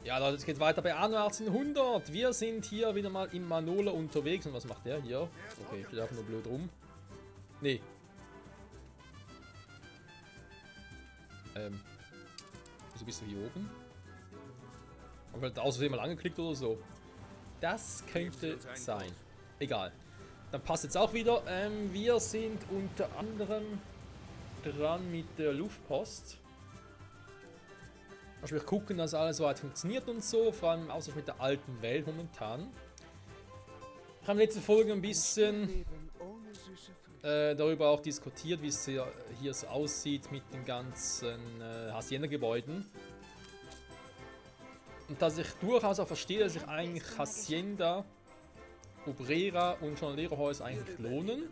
Ja, Leute, es geht weiter bei Anno 1800. Wir sind hier wieder mal im Manola unterwegs. Und was macht der hier? Okay, steht einfach nur blöd rum. Nee. Wieso bist du hier oben? Hab ich halt aus Versehen mal angeklickt oder so. Das könnte sein. Egal. Dann passt jetzt auch wieder. Wir sind unter anderem dran mit der Luftpost. Also wir gucken, dass alles so weit funktioniert und so, vor allem außer mit der alten Welt momentan. Wir haben in der letzten Folge ein bisschen darüber auch diskutiert, wie es hier so aussieht mit den ganzen Hacienda-Gebäuden. Und dass ich durchaus auch verstehe, dass sich eigentlich Hacienda, Obrera und Jornalero-Häuser eigentlich lohnen.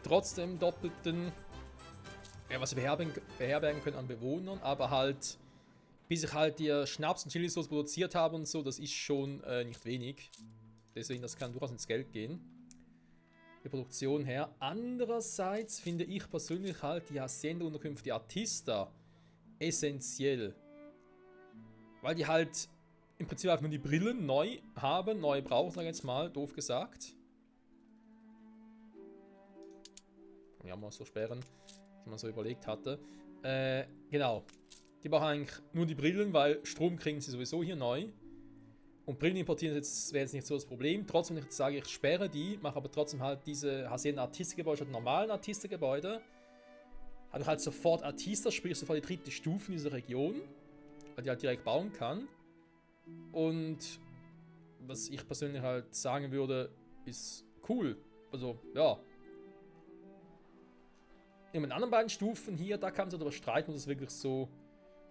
Trotz dem doppelten, ja, was sie beherbergen können an Bewohnern, aber halt, bis ich halt ihr Schnaps und Chilisauce produziert habe und so, das ist schon nicht wenig. Deswegen, das kann durchaus ins Geld gehen. Die Produktion her. Andererseits finde ich persönlich halt die Hacienda-Unterkünfte, die Artista, essentiell. Weil die halt im Prinzip einfach nur die Brillen neu haben, neu brauchen, sag ich jetzt mal, doof gesagt. Kann ich auch mal so sperren, was man so überlegt hatte. Genau. Die brauchen eigentlich nur die Brillen, weil Strom kriegen sie sowieso hier neu. Und Brillen importieren wäre jetzt nicht so das Problem. Trotzdem, wenn ich jetzt sage, ich sperre die, mache aber trotzdem halt diese Hacienda Artista-Gebäude statt normalen Artista-Gebäude, habe ich halt sofort Artista, sprich sofort die dritte Stufe in dieser Region, weil die halt direkt bauen kann. Und was ich persönlich halt sagen würde, ist cool. Also, ja. In den anderen beiden Stufen hier, da kann man sich darüber streiten, ob das wirklich so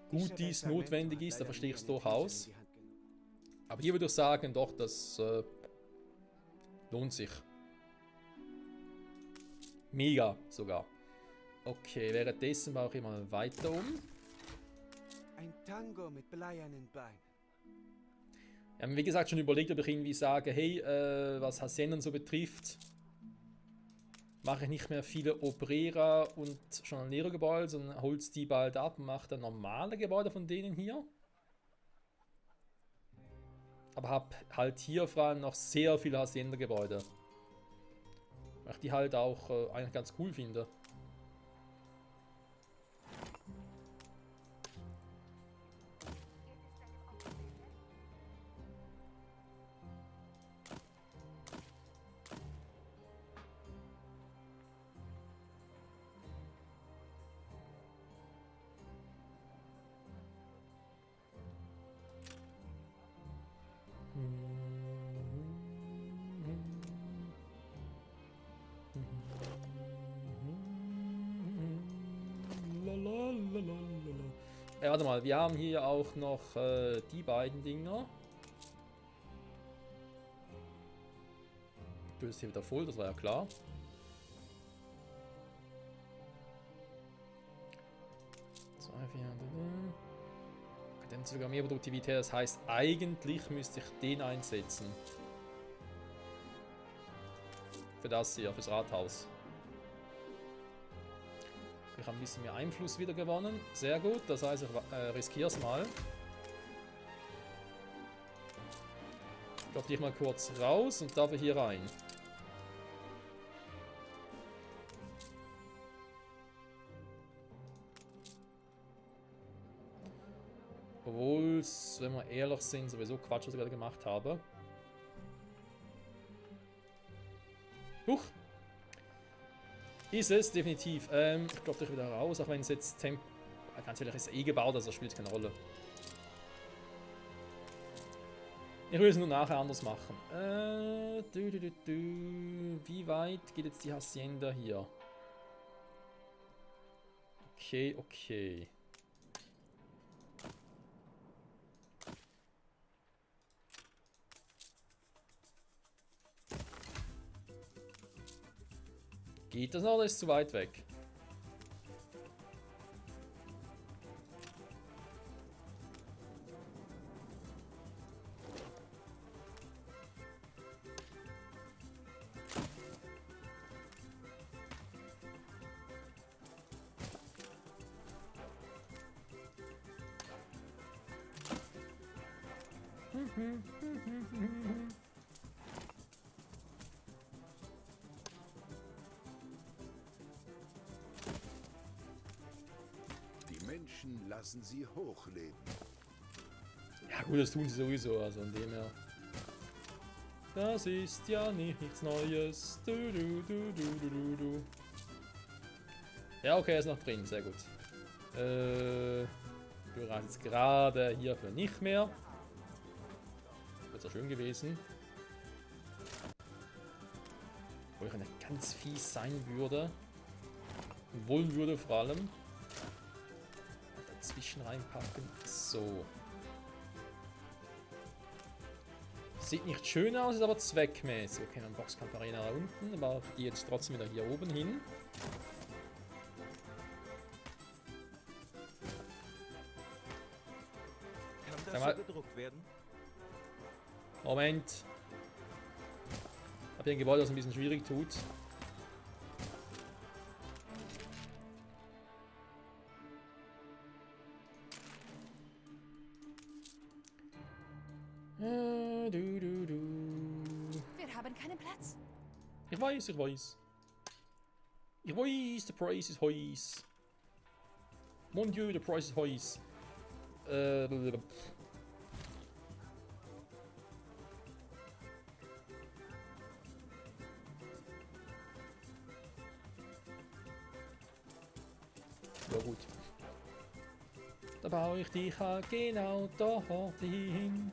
gut dies notwendig ist, da verstehe ich es durchaus. Aber hier würde ich sagen, doch, das lohnt sich. Mega sogar. Okay, währenddessen baue ich mal weiter um. Ein Tango mit bleiernen Beinen. Wir haben wie gesagt schon überlegt, ob ich irgendwie sage, hey, was Hacienda so betrifft, mache ich nicht mehr viele Obrera und Jornalero-Gebäude, sondern holst die bald ab und mache dann normale Gebäude von denen hier. Aber habe halt hier vor allem noch sehr viele Hacienda-Gebäude. Weil ich die halt auch eigentlich ganz cool finde. Ja, warte mal, wir haben hier auch noch die beiden Dinger. Du bist hier wieder voll, das war ja klar. Kadenz sogar mehr Produktivität, das heißt, eigentlich müsste ich den einsetzen. Für das hier, fürs Rathaus. Ich habe ein bisschen mehr Einfluss wieder gewonnen. Sehr gut, das heißt, ich riskiere es mal. Ich glaube, dich mal kurz raus und dafür hier rein. Obwohl es, wenn wir ehrlich sind, sowieso Quatsch, was ich gerade gemacht habe. Huch! Ist es, definitiv. Ich glaube, ich wieder raus, auch wenn es jetzt ganz ehrlich ist eh gebaut, also spielt keine Rolle. Ich will es nur nachher anders machen. Wie weit geht jetzt die Hacienda hier? Okay, okay. Geht das noch oder ist es zu weit weg? Die Menschen lassen sie hochleben. Ja gut, das tun sie sowieso, also in dem her. Das ist ja nichts Neues. Du. Ja, okay, er ist noch drin, sehr gut. Du reist jetzt gerade hierfür nicht mehr. Wird ja schön gewesen. Wo ich nicht ganz fies sein würde. Und wollen würde vor allem. Dazwischen reinpacken. So. Sieht nicht schön aus, ist aber zweckmäßig. Okay, dann Boxkampf Arena da unten, aber die jetzt trotzdem wieder hier oben hin. Kann das so gedruckt werden? Moment. Hab hier ein Gebäude, das ein bisschen schwierig tut. Wir haben keinen Platz. Ich weiß. Ich weiß, the price is heiß. Mon Dieu, the price is heiß. Ja gut. Da baue ich dich halt genau dorthin.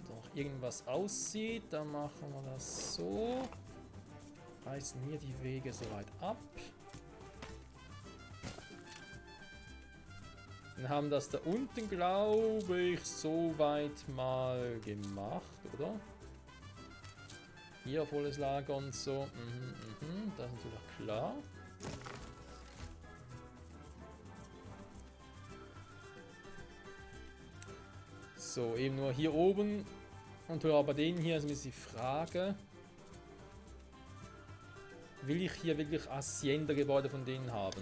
Noch irgendwas aussieht, dann machen wir das so. Reißen hier die Wege soweit ab. Dann haben das da unten, glaube ich, soweit mal gemacht, oder? Hier volles Lager und so. Das ist natürlich klar. So, eben nur hier oben. Und aber den hier ist ein bisschen die Frage. Will ich hier wirklich Hacienda-Gebäude von denen haben?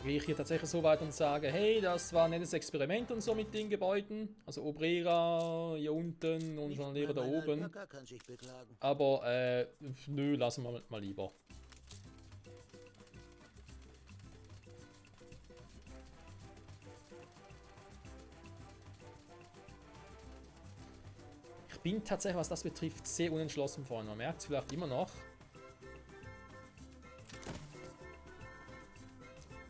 Gehe ich hier tatsächlich so weit und sage, hey, das war ein nettes Experiment und so mit den Gebäuden. Also Obrera hier unten und Jonglierer da oben. Kann sich beklagen. Aber nö, lassen wir mal lieber. Ich bin tatsächlich, was das betrifft, sehr unentschlossen vorhin. Man merkt es vielleicht immer noch.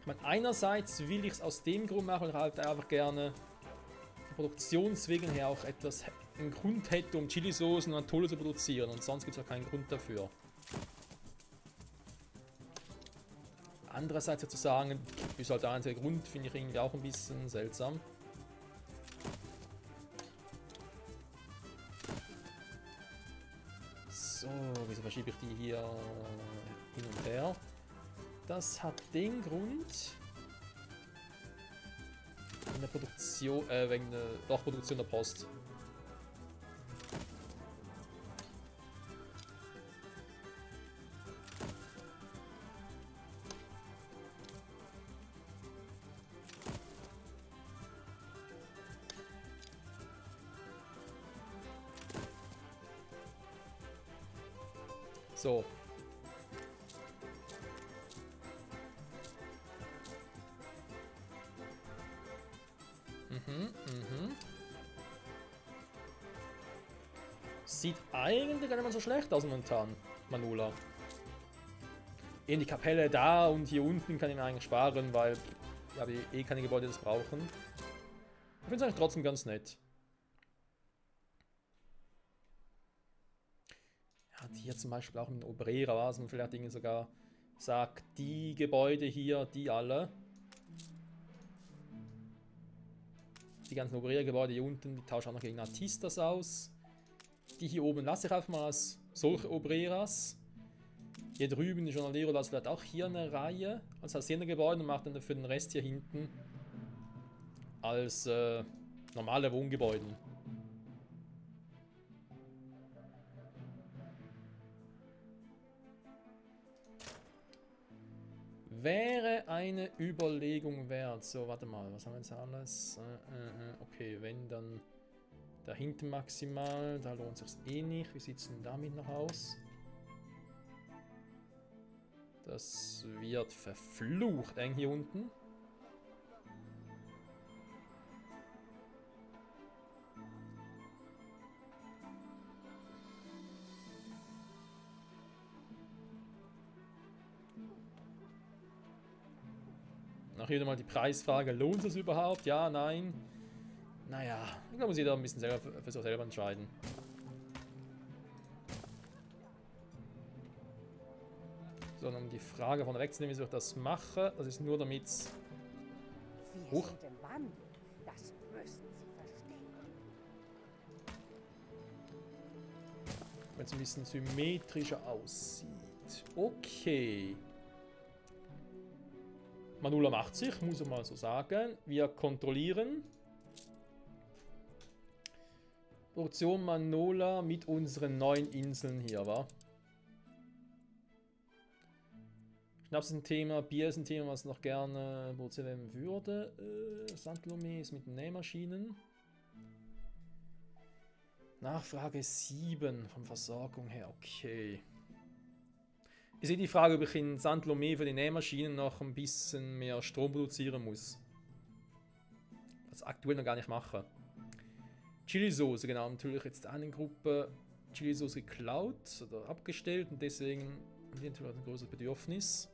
Ich meine, einerseits will ich es aus dem Grund machen, weil ich halt einfach gerne von Produktionswegen her auch etwas, einen Grund hätte, um Chili-Soßen und Tolle zu produzieren. Und sonst gibt es auch keinen Grund dafür. Andererseits sozusagen, ist halt der einzige Grund, finde ich irgendwie auch ein bisschen seltsam. So, wieso verschiebe ich die hier hin und her? Das hat den Grund, wegen der Produktion, wegen der Produktion der Post. So. Sieht eigentlich gar nicht mal so schlecht aus momentan, Manula. In die Kapelle da und hier unten kann ich mir eigentlich sparen, weil ich habe eh keine Gebäude, die das brauchen. Ich finde es eigentlich trotzdem ganz nett. Ja, hier zum Beispiel auch mit Obrera, was man vielleicht Dinge sogar sagt, die Gebäude hier, die alle. Die ganzen Obrera-Gebäude hier unten, die tauschen auch noch gegen Artistas aus. Die hier oben lasse ich einfach mal als solche Obreras. Hier drüben die Jornalero lasse vielleicht auch hier eine Reihe als Hacienda-Gebäude und mache dann für den Rest hier hinten als normale Wohngebäude. Wäre eine Überlegung wert. So, warte mal, was haben wir jetzt alles? Okay, wenn dann da hinten maximal, da lohnt es sich eh nicht. Wie sieht es denn damit noch aus? Das wird verflucht eng hier unten. Noch hier mal die Preisfrage, lohnt es überhaupt? Ja, nein. Naja, ich glaube, muss jeder ein bisschen selber für sich selber entscheiden. So, um die Frage von wegzunehmen, wie ich das mache, das ist nur damit es... Wir sind im Wandel. Das müssen Sie verstehen. Wenn es ein bisschen symmetrischer aussieht. Okay. Manula macht sich, muss ich mal so sagen. Wir kontrollieren. Produktion Manola mit unseren neuen Inseln hier, wa? Schnaps ist ein Thema, Bier ist ein Thema, was noch gerne produziert werden würde. Saint-Lomé ist mit den Nähmaschinen. Nachfrage 7 von Versorgung her, okay. Ich sehe die Frage, ob ich in Saint-Lomé für die Nähmaschinen noch ein bisschen mehr Strom produzieren muss. Was ich aktuell noch gar nicht mache. Chili-Soße, genau, natürlich jetzt eine Gruppe Chili-Soße geklaut oder abgestellt und deswegen haben die natürlich ein größeres Bedürfnis.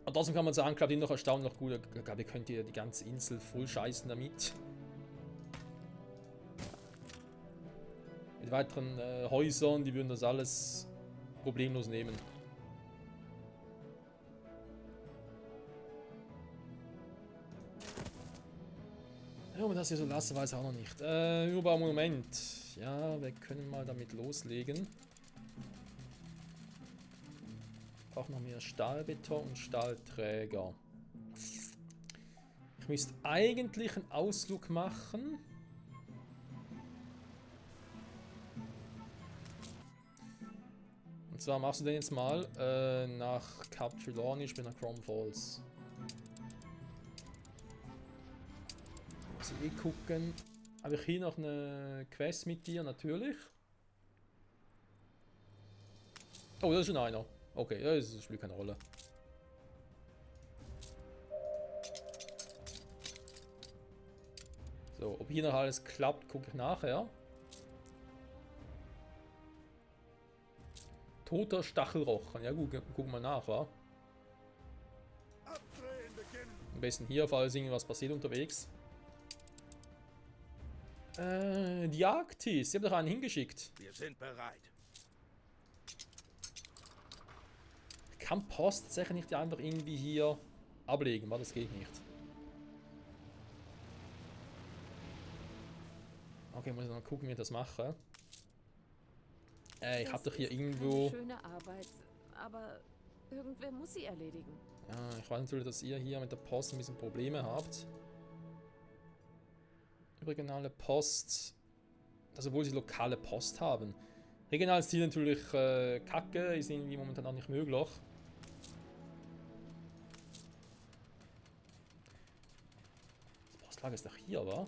Und trotzdem kann man sagen, glaube ich, noch erstaunlich gut. Ich glaube, ihr könnt hier die ganze Insel voll scheißen damit. Mit weiteren Häusern, die würden das alles problemlos nehmen. Ja, ob wir das hier so lassen, weiß ich auch noch nicht. Überbaumonument. Ja, wir können mal damit loslegen. Auch noch mehr Stahlbeton und Stahlträger. Ich müsste eigentlich einen Ausflug machen. Und zwar machst du den jetzt mal nach Cap Trelawney, ich bin nach Chrome Falls. Muss ich gucken. Habe ich hier noch eine Quest mit dir? Natürlich. Oh, das ist schon einer. Okay, das spielt keine Rolle. So, ob hier noch alles klappt, gucke ich nachher. Toter Stachelrochen. Ja gut, gucken wir nach, wa? Am besten hier, falls irgendwas passiert unterwegs. Die Arktis. Sie haben doch einen hingeschickt. Wir sind bereit. Kann Post sicher nicht einfach irgendwie hier ablegen, weil das geht nicht. Okay, muss ich mal gucken, wie ich das mache. Ich habe doch hier irgendwo... Eine schöne Arbeit, aber irgendwer muss sie erledigen. Ja, ich weiß natürlich, dass ihr hier mit der Post ein bisschen Probleme habt. Regionale Post, also obwohl sie lokale Post haben. Regionales Ziel natürlich kacke, ist irgendwie momentan auch nicht möglich. Das Postlager ist doch hier, wa?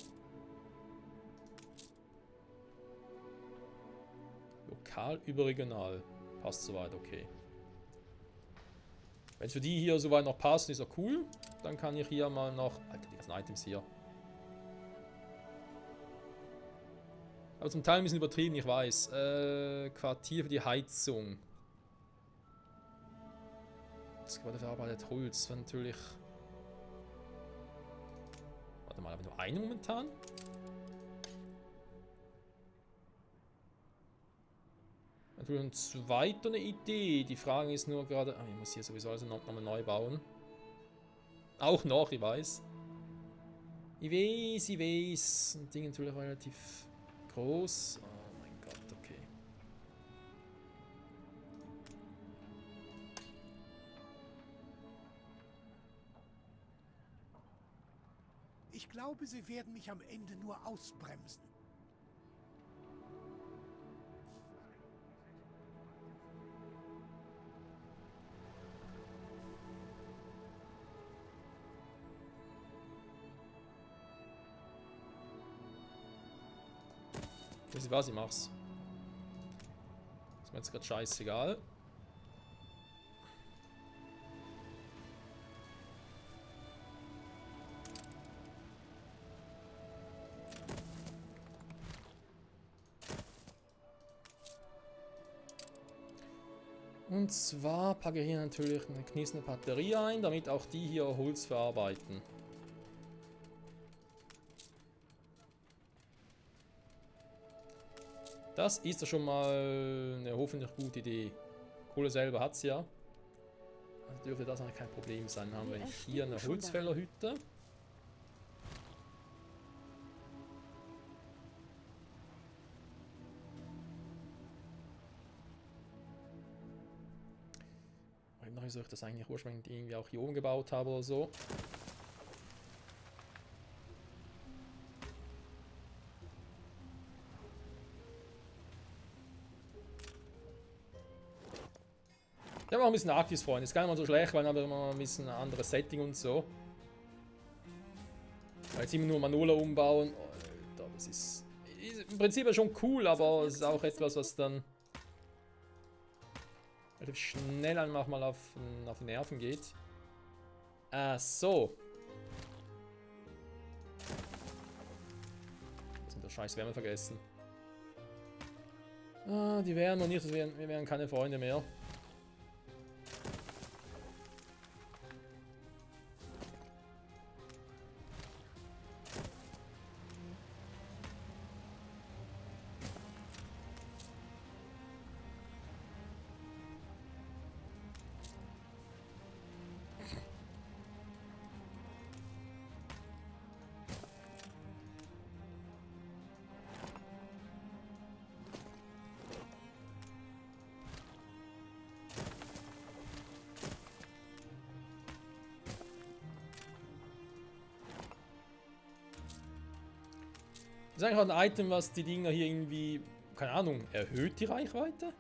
Lokal überregional. Passt soweit, okay. Wenn es für die hier soweit noch passt, ist ja cool. Dann kann ich hier mal noch... Alter, die ganzen Items hier. Aber zum Teil ein bisschen übertrieben, ich weiß. Quartier für die Heizung. Das Gebäude verarbeitet Holz. War natürlich... Warte mal, aber nur eine momentan? Natürlich ein zweiter eine Idee. Die Frage ist nur gerade... ich muss hier sowieso also nochmal neu bauen. Auch noch, ich weiß. Ich weiß. Und Ding natürlich relativ groß. Oh mein Gott, okay. Ich glaube, sie werden mich am Ende nur ausbremsen. Wisst ihr was, ich mach's. Ist mir jetzt gerade scheißegal. Und zwar packe ich hier natürlich eine knisternde Batterie ein, damit auch die hier Holz verarbeiten. Das ist ja schon mal eine hoffentlich gute Idee. Kohle selber hat sie ja. Also dürfte das eigentlich kein Problem sein. Dann haben wir hier eine Holzfällerhütte. Wieso ich das eigentlich ursprünglich irgendwie auch hier oben gebaut habe oder so. Ich habe auch ein bisschen Arktis, Freunde. Ist gar nicht mal so schlecht, weil dann haben wir immer ein bisschen ein anderes Setting und so. Weil jetzt immer nur Manola umbauen. Alter, das ist im Prinzip ja schon cool, aber es ist auch etwas, was dann relativ schnell einfach mal auf die Nerven geht. So. Das sind der scheiß Wärme vergessen. Die wären noch nicht, wir wären keine Freunde mehr. Das ist eigentlich auch ein Item, was die Dinger hier irgendwie, keine Ahnung, erhöht die Reichweite?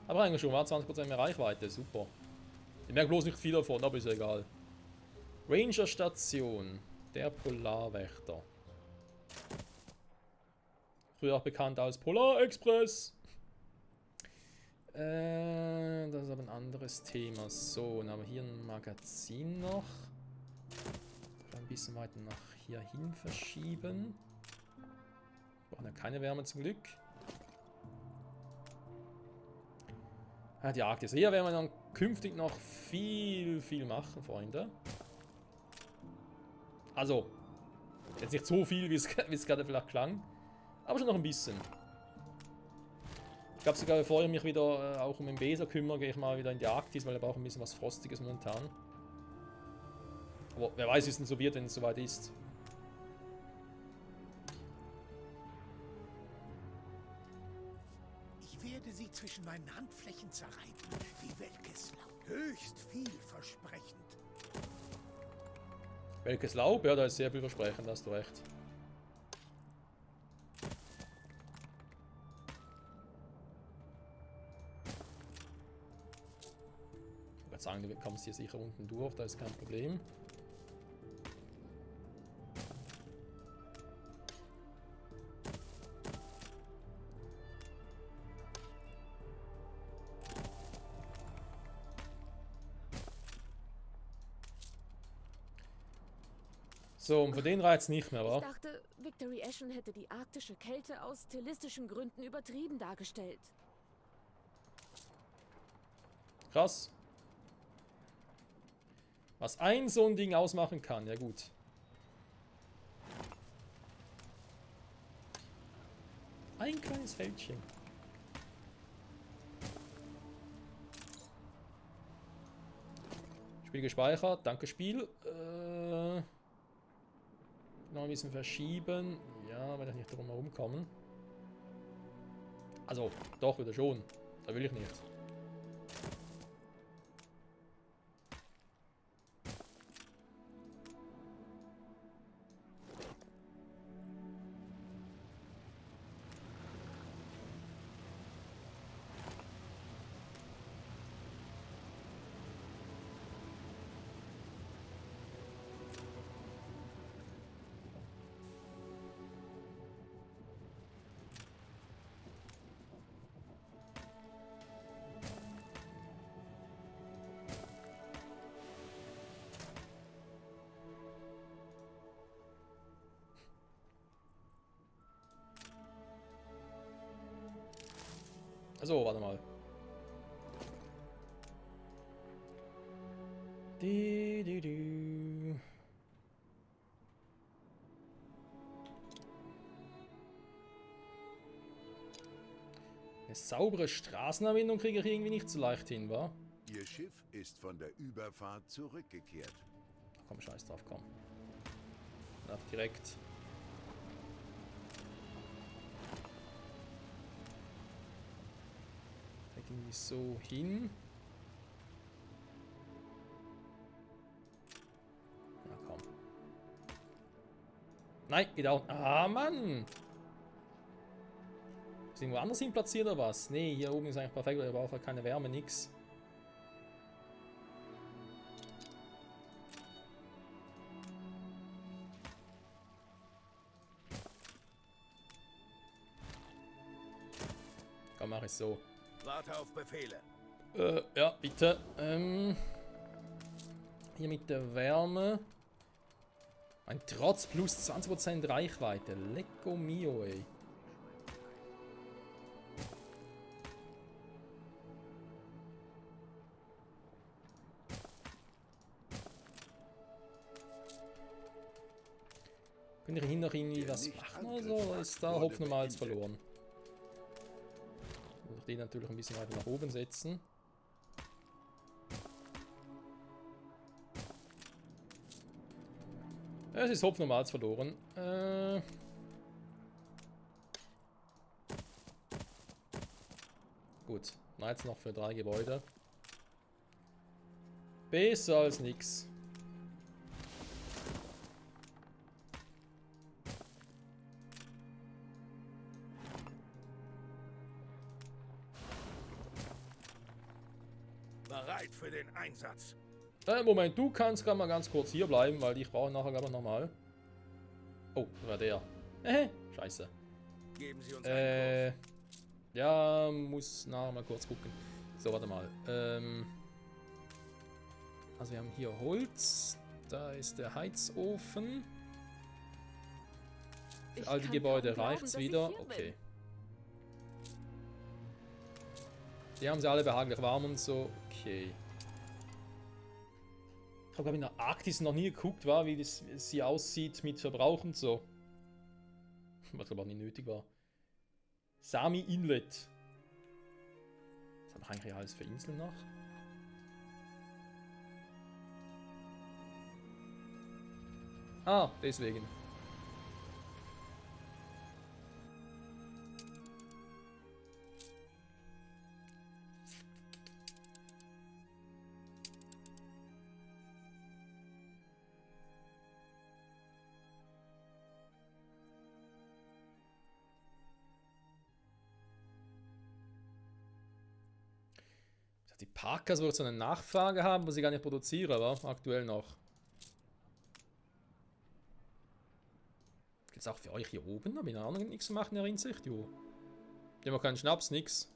Aber eigentlich schon, war 20% mehr Reichweite, super. Ich merke bloß nicht viel davon, aber ist ja egal. Ranger Station, der Polarwächter. Früher auch bekannt als Polar Express. Das ist aber ein anderes Thema. So, dann haben wir hier ein Magazin noch. Ein bisschen weiter nach hier hin verschieben. Brauchen ja keine Wärme zum Glück. Ah, die Arktis. Hier werden wir dann künftig noch viel machen, Freunde. Also, jetzt nicht so viel, wie es gerade vielleicht klang. Aber schon noch ein bisschen. Ich glaube sogar, bevor ich mich wieder auch um den Weser kümmere, gehe ich mal wieder in die Arktis, weil er braucht ein bisschen was Frostiges momentan. Aber wer weiß, wie es denn so wird, wenn es soweit ist. Ich werde sie zwischen meinen Handflächen zerreiben, wie welkes Laub. Höchst vielversprechend. Welkes Laub? Ja, da ist sehr vielversprechend, hast du recht. Ich würde sagen, du kommst hier sicher unten durch, da ist kein Problem. So, und für den reizt nicht mehr, wa? Ich dachte, Victory Ashen hätte die arktische Kälte aus stilistischen Gründen übertrieben dargestellt. Krass. Was ein so ein Ding ausmachen kann, ja gut. Ein kleines Fältchen. Spiel gespeichert, danke Spiel. ein bisschen verschieben. Ja, wenn ich nicht drum herum kommen. Also, doch, wieder schon. Da will ich nicht. Also, warte mal. Du. Eine saubere Straßenanbindung kriege ich irgendwie nicht so leicht hin, wa? Ihr Schiff ist von der Überfahrt zurückgekehrt. Ach, komm, scheiß drauf, komm. Nach direkt. Irgendwie so hin. Na komm. Nein, geht auch. Ah, Mann! Ist irgendwo anders hin platziert oder was? Nee, hier oben ist eigentlich perfekt, weil er braucht ja keine Wärme, nix. Komm, mach es so. Warte auf Befehle. Ja, bitte. Hier mit der Wärme. Ein Trotz plus 20% Reichweite. Lecco mio, ey. Können wir hier noch irgendwie was machen oder so? Oder ist da Hopfen mal verloren? Ich den natürlich ein bisschen weiter nach oben setzen. Es ist Hopfen normals verloren. Gut, jetzt noch für 3 Gebäude. Besser als nix. Bereit für den Einsatz. Moment, du kannst gerade mal ganz kurz hier bleiben, weil ich brauche nachher aber nochmal. Oh, das war der. Scheiße. Geben Sie uns einen Kurs. Ja, muss nachher mal kurz gucken. So, warte mal. Also wir haben hier Holz. Da ist der Heizofen. Für all die Gebäude reicht's wieder. Okay. Die haben sie alle behaglich warm und so. Okay. Ich habe, glaube ich, in der Arktis noch nie geguckt, wie das sie aussieht mit Verbrauch und so. Was aber auch nicht nötig war. Sami Inlet. Was hat doch eigentlich alles für Inseln noch? Ah, deswegen. Die Parkers wird so eine Nachfrage haben, wo sie gar nicht produzieren, aber aktuell noch. Geht's auch für euch hier oben? Da bin ich auch noch nichts zu machen in der Hinsicht, jo. Die haben auch keinen Schnaps, nix.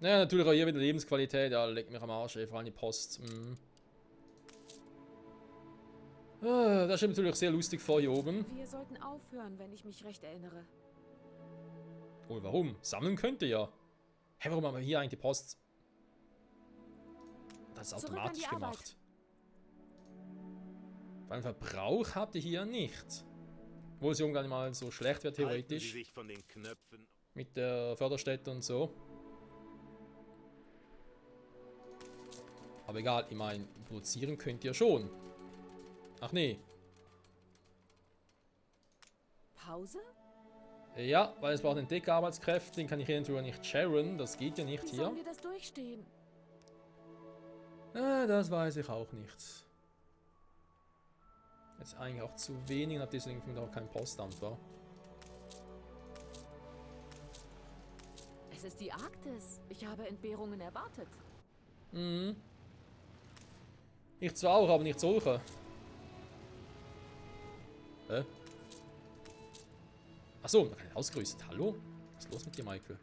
Naja, natürlich auch hier wieder Lebensqualität, ja, leckt mich am Arsch, ey, vor allem die Post. Das steht natürlich sehr lustig vor hier oben. Wir sollten aufhören, wenn ich mich recht erinnere. Oh, warum? Sammeln könnte ja. Hä, warum haben wir hier eigentlich die Post? Das ist automatisch gemacht. Weil Verbrauch habt ihr hier nicht. Obwohl es irgendwann mal so schlecht wird, theoretisch. Halten Sie sich von den Knöpfen. Mit der Förderstätte und so. Aber egal, ich meine, produzieren könnt ihr schon. Ach nee. Pause? Ja, weil es braucht Entdeckerarbeitskräfte, den kann ich hier natürlich nicht sharen, das geht ja nicht Wie hier. sollen wir das durchstehen? Das weiß ich auch nicht. Jetzt eigentlich auch zu wenig und habe deswegen auch kein Postamt, wa? Es ist die Arktis. Ich habe Entbehrungen erwartet. Mhm. Ich zwar auch, aber nicht solche. Hä? Achso, man kann ausgerüstet. Hallo? Was ist los mit dir, Michael?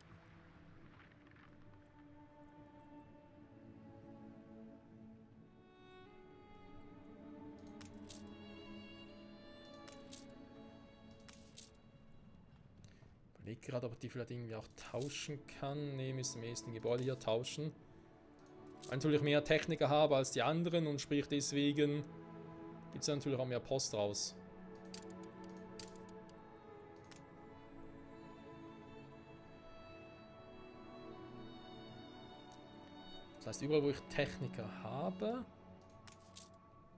Ich überlege gerade, ob ich die vielleicht irgendwie auch tauschen kann. Ne, müssen wir erst ein Gebäude hier tauschen. Weil natürlich mehr Techniker habe als die anderen und sprich deswegen gibt es natürlich auch mehr Post raus. Das heißt, überall wo ich Techniker habe,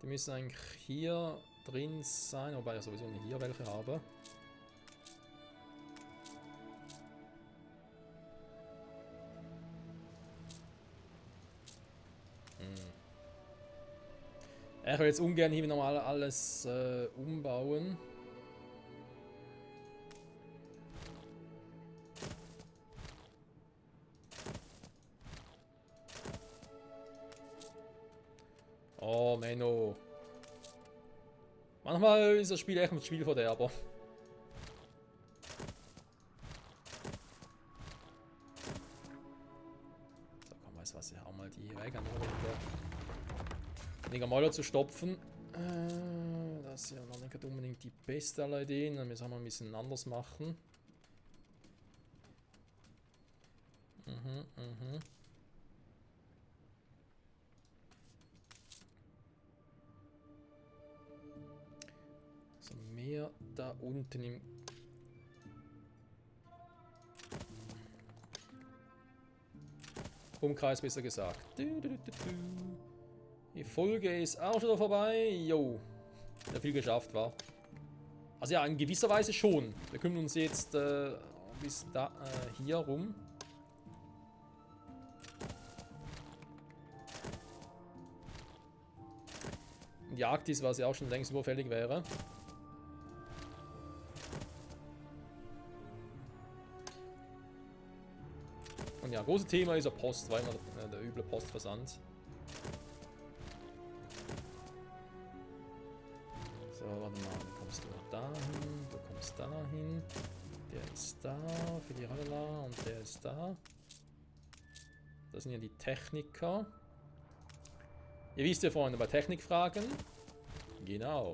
die müssen eigentlich hier drin sein, wobei ich sowieso nicht hier welche habe. Ich will jetzt ungern hier nochmal alles umbauen. Oh, Menno. Manchmal ist das Spiel echt ein Spielverderber. So, komm, weißt du was, ich hau mal die weg, nur weniger Mäuler zu stopfen. Das ist ja noch nicht unbedingt die beste aller Ideen, dann müssen wir ein bisschen anders machen. So, mehr da unten im... Umkreis besser gesagt. Die Folge ist auch schon vorbei. Jo, sehr viel geschafft war. Also ja, in gewisser Weise schon. Wir kümmern uns jetzt bis da hier rum. Die Arktis, was ja auch schon längst überfällig wäre. Und ja, großes Thema ist ja Post, weil der üble Postversand. So, warte mal, dann kommst du dahin, du kommst dahin. Der ist da für die Rallala und der ist da. Das sind ja die Techniker. Ihr wisst ja, Freunde, bei Technikfragen. Genau.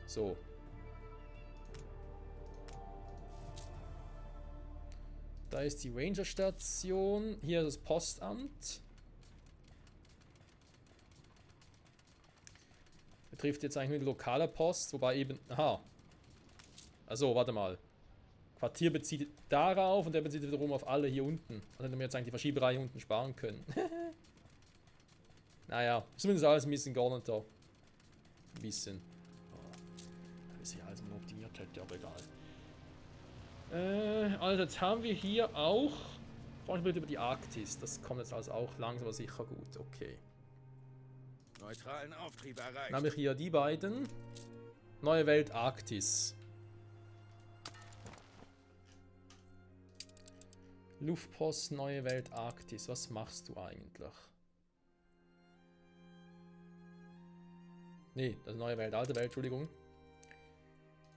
So. Da ist die Ranger-Station. Hier das Postamt. Betrifft jetzt eigentlich nur die lokale Post, wobei eben... Aha. Also, warte mal. Quartier bezieht darauf und der bezieht wiederum auf alle hier unten. Dann hätten wir jetzt eigentlich die Verschieberei hier unten sparen können. Naja, zumindest alles ein bisschen geordneter. Ein bisschen. Oh, ist hier alles mal optimiert hätte, aber egal. Also jetzt haben wir hier auch... Freuen wir über die Arktis. Das kommt jetzt also auch langsam aber sicher gut. Okay. Neutralen Auftrieb erreicht. Dann habe ich hier die beiden. Neue Welt Arktis. Luftpost, Neue Welt Arktis. Was machst du eigentlich? Nee, das ist Neue Welt, alte Welt, Entschuldigung.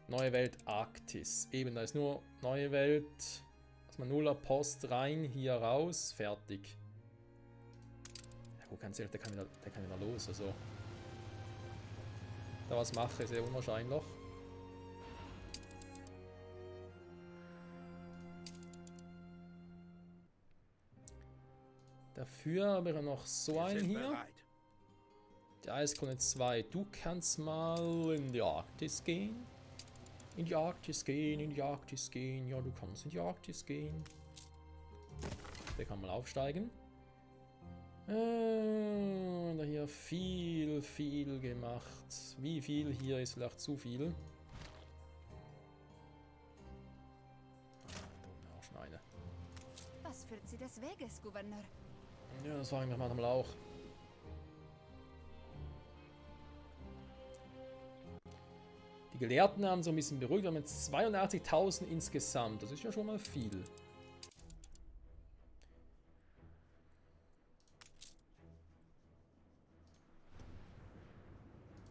Neue Welt Arktis. Eben, da ist nur Neue Welt. Erstmal Nuller Post rein, hier raus, fertig. Ja gut, ganz ehrlich, der kann wieder los, also. Da was mache, ist sehr unwahrscheinlich. Dafür habe ich noch so einen hier. Bereit. Der Eiskrone 2. Du kannst mal in die Arktis gehen. In die Arktis gehen, in die Arktis gehen. Ja, du kannst in die Arktis gehen. Der kann mal aufsteigen. Da hier viel gemacht. Wie viel hier ist vielleicht zu viel? Da auch schon eine. Was führt Sie des Weges, Gouverneur? Ja, das war eigentlich mal auch. Die Gelehrten haben so ein bisschen beruhigt. Wir haben jetzt 82.000 insgesamt. Das ist ja schon mal viel.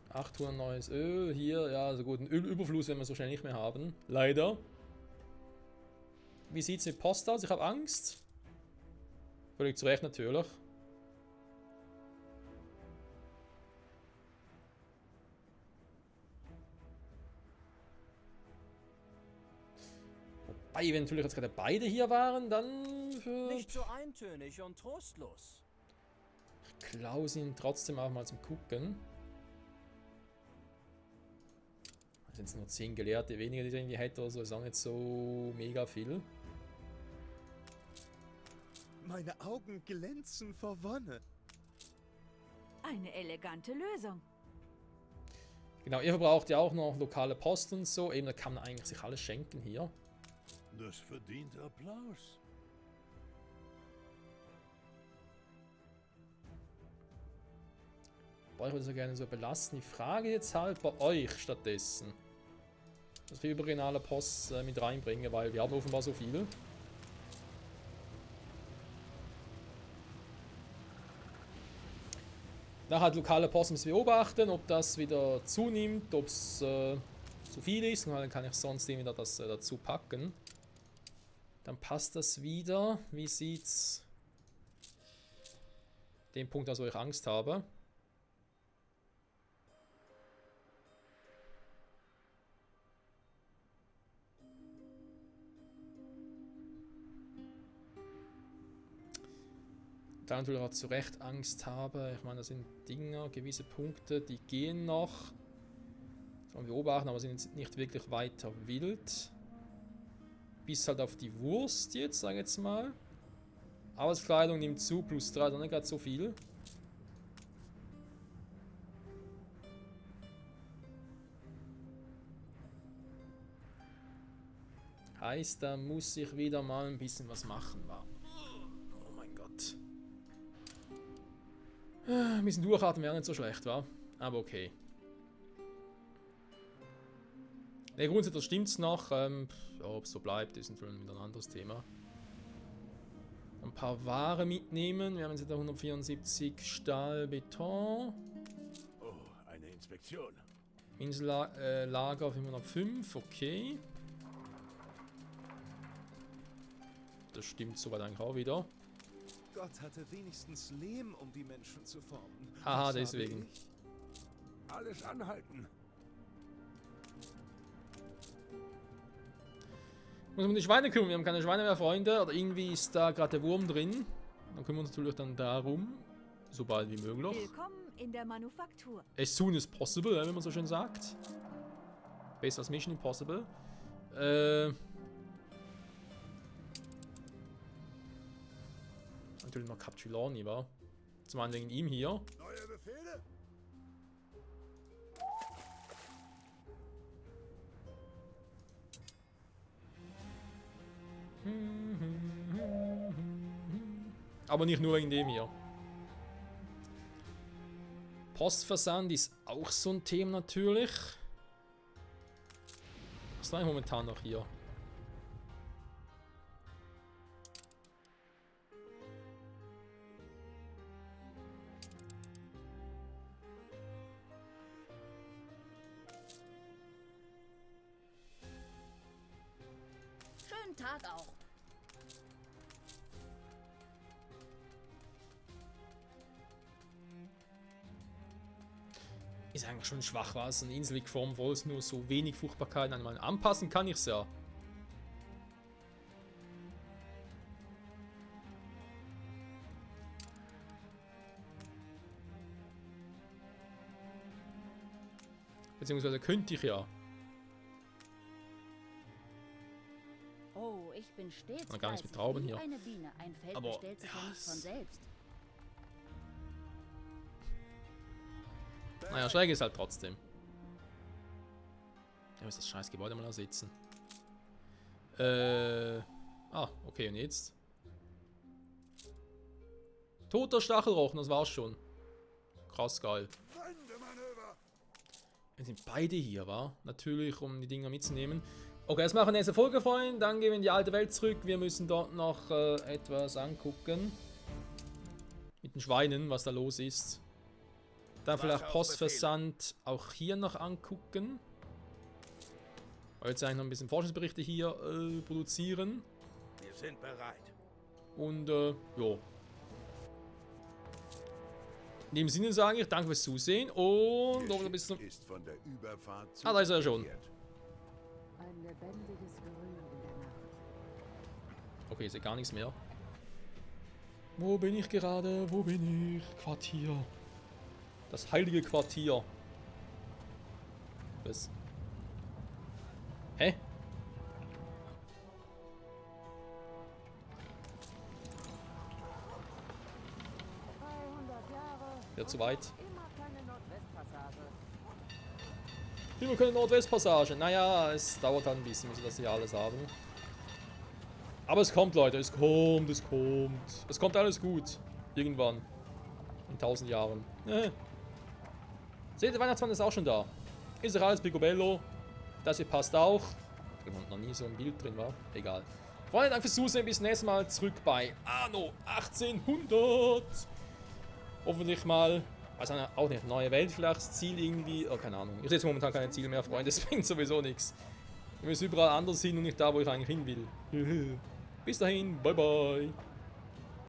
$800 neues Öl. Hier, ja, also gut, einen Ölüberfluss werden wir so schnell nicht mehr haben. Leider. Wie sieht es mit Post aus? Ich habe Angst. Völlig zu Recht natürlich. Wobei, wenn natürlich jetzt gerade beide hier waren, dann für... Nicht so eintönig und trostlos. Ich klaue ihn trotzdem auch mal zum Gucken. Das sind nur 10 Gelehrte weniger, die ich irgendwie hätte oder so. Ist auch nicht so mega viel. Meine Augen glänzen vor Wonne. Eine elegante Lösung. Genau, ihr verbraucht ja auch noch lokale Post und so. Eben, da kann man eigentlich sich alles schenken hier. Das verdient Applaus. Bei euch würde ich so gerne so belassen. Die Frage jetzt halt bei euch stattdessen, dass ich überregionale Post mit reinbringe, weil wir haben offenbar so viel. Da halt lokale Post müssen wir beobachten, ob das wieder zunimmt, ob es zu viel ist. Und dann kann ich sonst wieder das dazu packen. Dann passt das wieder. Wie sieht's den Punkt aus, wo ich Angst habe? Da natürlich auch zu Recht Angst habe. Ich meine, das sind Dinger, gewisse Punkte, die gehen noch. Sollen wir beobachten, aber sind jetzt nicht wirklich weiter wild. Bis halt auf die Wurst jetzt, sage ich jetzt mal. Arbeitskleidung nimmt zu, plus 3, dann nicht gerade so viel. Heißt, da muss ich wieder mal ein bisschen was machen, wa? Oh mein Gott. Ein bisschen durchatmen wäre nicht so schlecht, wa? Aber okay. Ne, grundsätzlich stimmt's noch. Ja, ob es so bleibt, ist natürlich wieder ein anderes Thema. Ein paar Ware mitnehmen. Wir haben jetzt da 174 Stahl, Beton. Oh, eine Inspektion. Insellager 505, okay. Das stimmt soweit eigentlich auch wieder. Gott hatte wenigstens Lehm, um die Menschen zu formen. Aha, Was deswegen. habe ich? Alles anhalten. Muss man um die Schweine kümmern, wir haben keine Schweine mehr, Freunde. Oder irgendwie ist da gerade der Wurm drin. Dann kümmern wir uns natürlich dann darum. So bald wie möglich. Willkommen in der Manufaktur. As soon as possible, wenn man so schön sagt. Besser als Mission Impossible. Natürlich noch Capitulani, war. Zum einen wegen ihm hier. Neue Befehle? Aber nicht nur wegen dem hier. Postversand ist auch so ein Thema natürlich. Was ist eigentlich momentan noch hier? Schönen Tag auch. Ist eigentlich schon schwach, was eine inselig Form, wo es nur so wenig Fruchtbarkeit an mal anpassen kann ich's ja. Beziehungsweise könnte ich ja. Oh, ich bin stets gar nichts mit fleißig Trauben wie hier. eine Biene. Ein Feld Aber, bestellt sich ja nicht von selbst. Naja, schräg ist halt trotzdem. Ja, was ist das scheiß Gebäude mal da sitzen? Ah, okay, und jetzt? Toter Stachelrochen, das war's schon. Krass geil. Wir sind beide hier, wa? Natürlich, um die Dinger mitzunehmen. Okay, das machen wir nächste Folge, Freunde. Dann gehen wir in die alte Welt zurück. Wir müssen dort noch etwas angucken. Mit den Schweinen, was da los ist. Dann vielleicht Postversand auch hier noch angucken. Weil wir jetzt eigentlich noch ein bisschen Forschungsberichte hier produzieren. Wir sind bereit. Und ja. In dem Sinne sage ich danke fürs Zusehen und bis zum. Ist von der Überfahrt Ah, da ist er schon. Ein lebendiges Grün in der Nacht. Okay, ich sehe gar nichts mehr. Wo bin ich gerade? Wo bin ich? Quartier. Das heilige Quartier. Was? Hä? Ja, zu weit. Immer keine Nordwestpassage. Naja, es dauert halt ein bisschen, bis wir das hier alles haben. Aber es kommt, Leute. Es kommt, es kommt. Es kommt alles gut. Irgendwann. In 1000 Jahren. Seht, der Weihnachtsmann ist auch schon da. Ist doch alles picobello. Das hier passt auch. Ich glaube, noch nie so ein Bild drin war. Egal. Freunde, danke fürs Zusehen. Bis nächstes Mal zurück bei Anno 1800. Hoffentlich mal, also auch nicht, neue Welt vielleicht, das Ziel irgendwie, oh, keine Ahnung. Ich setze momentan keine Ziele mehr, Freunde, das bringt sowieso nichts. Wir müssen überall anders hin und nicht da, wo ich eigentlich hin will. Bis dahin, bye bye.